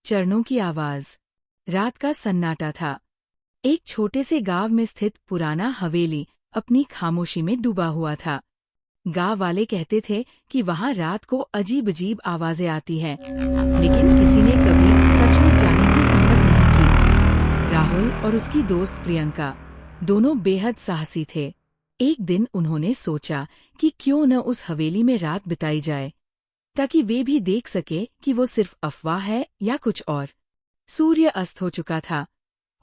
चरणों की आवाज। रात का सन्नाटा था। एक छोटे से गांव में स्थित पुराना हवेली अपनी खामोशी में डूबा हुआ था। गांव वाले कहते थे कि वहां रात को अजीब अजीब आवाजें आती हैं, लेकिन किसी ने कभी सचमुच जाने की हिम्मत नहीं की। राहुल और उसकी दोस्त प्रियंका दोनों बेहद साहसी थे। एक दिन उन्होंने सोचा कि क्यों न उस हवेली में रात बिताई जाए, ताकि वे भी देख सके कि वो सिर्फ अफवाह है या कुछ और। सूर्य अस्त हो चुका था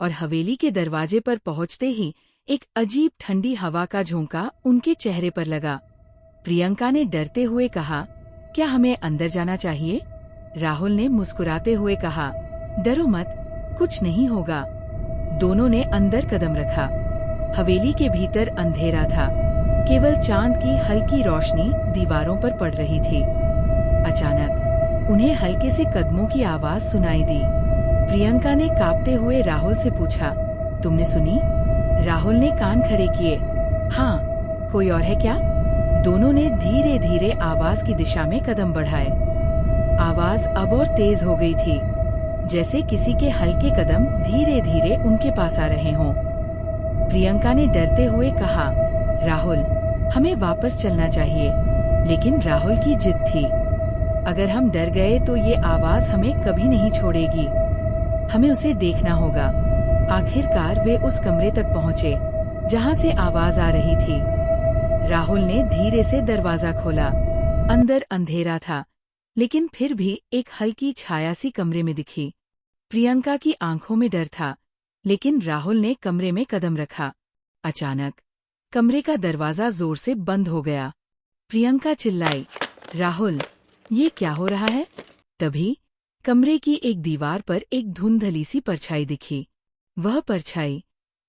और हवेली के दरवाजे पर पहुंचते ही एक अजीब ठंडी हवा का झोंका उनके चेहरे पर लगा। प्रियंका ने डरते हुए कहा, क्या हमें अंदर जाना चाहिए? राहुल ने मुस्कुराते हुए कहा, डरो मत, कुछ नहीं होगा। दोनों ने अंदर कदम रखा। हवेली के भीतर अंधेरा था, केवल चांद की हल्की रोशनी दीवारों पर पड़ रही थी। अचानक उन्हें हल्के से कदमों की आवाज सुनाई दी। प्रियंका ने कांपते हुए राहुल से पूछा, तुमने सुनी? राहुल ने कान खड़े किए। हाँ, कोई और है क्या? दोनों ने धीरे धीरे आवाज की दिशा में कदम बढ़ाए। आवाज अब और तेज हो गई थी, जैसे किसी के हल्के कदम धीरे धीरे उनके पास आ रहे हों। प्रियंका ने डरते हुए कहा, राहुल, हमें वापस चलना चाहिए। लेकिन राहुल की जिद थी, अगर हम डर गए तो ये आवाज हमें कभी नहीं छोड़ेगी। हमें उसे देखना होगा। आखिरकार वे उस कमरे तक पहुंचे जहां से आवाज आ रही थी। राहुल ने धीरे से दरवाजा खोला। अंदर अंधेरा था, लेकिन फिर भी एक हल्की छाया सी कमरे में दिखी। प्रियंका की आंखों में डर था, लेकिन राहुल ने कमरे में कदम रखा। अचानक कमरे का दरवाजा जोर से बंद हो गया। प्रियंका चिल्लाई, राहुल, ये क्या हो रहा है? तभी कमरे की एक दीवार पर एक धुंधली सी परछाई दिखी। वह परछाई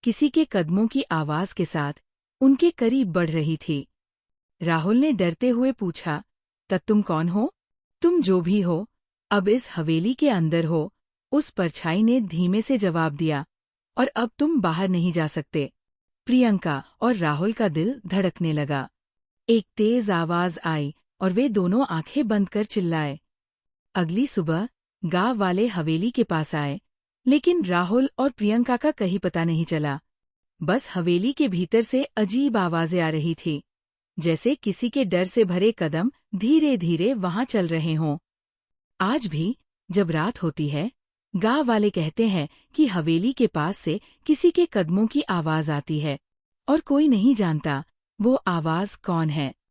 किसी के कदमों की आवाज के साथ उनके करीब बढ़ रही थी। राहुल ने डरते हुए पूछा, तब तुम कौन हो? तुम जो भी हो, अब इस हवेली के अंदर हो। उस परछाई ने धीमे से जवाब दिया, और अब तुम बाहर नहीं जा सकते। प्रियंका और राहुल का दिल धड़कने लगा। एक तेज आवाज आई और वे दोनों आंखें बंद कर चिल्लाए। अगली सुबह गांव वाले हवेली के पास आए, लेकिन राहुल और प्रियंका का कहीं पता नहीं चला। बस हवेली के भीतर से अजीब आवाजें आ रही थी, जैसे किसी के डर से भरे कदम धीरे धीरे वहां चल रहे हों। आज भी जब रात होती है, गांव वाले कहते हैं कि हवेली के पास से किसी के कदमों की आवाज आती है, और कोई नहीं जानता वो आवाज कौन है।